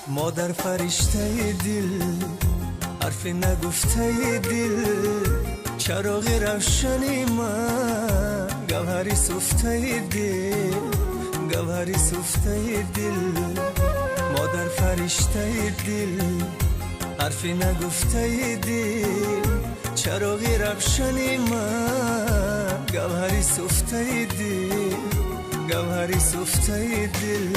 مادر فرشته دل، حرفی نگفته دل، چراغ روشنی من، گوهری سفته دل، گوهری سفته دل. مادر فرشته دل، حرفی نگفته دل، چراغ روشنی من، گوهری سفته دل، گوهری سفته دل.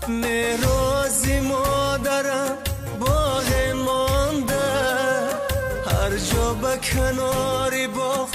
مهرازی مادرم باغ مانده، هر جا به کناری باغ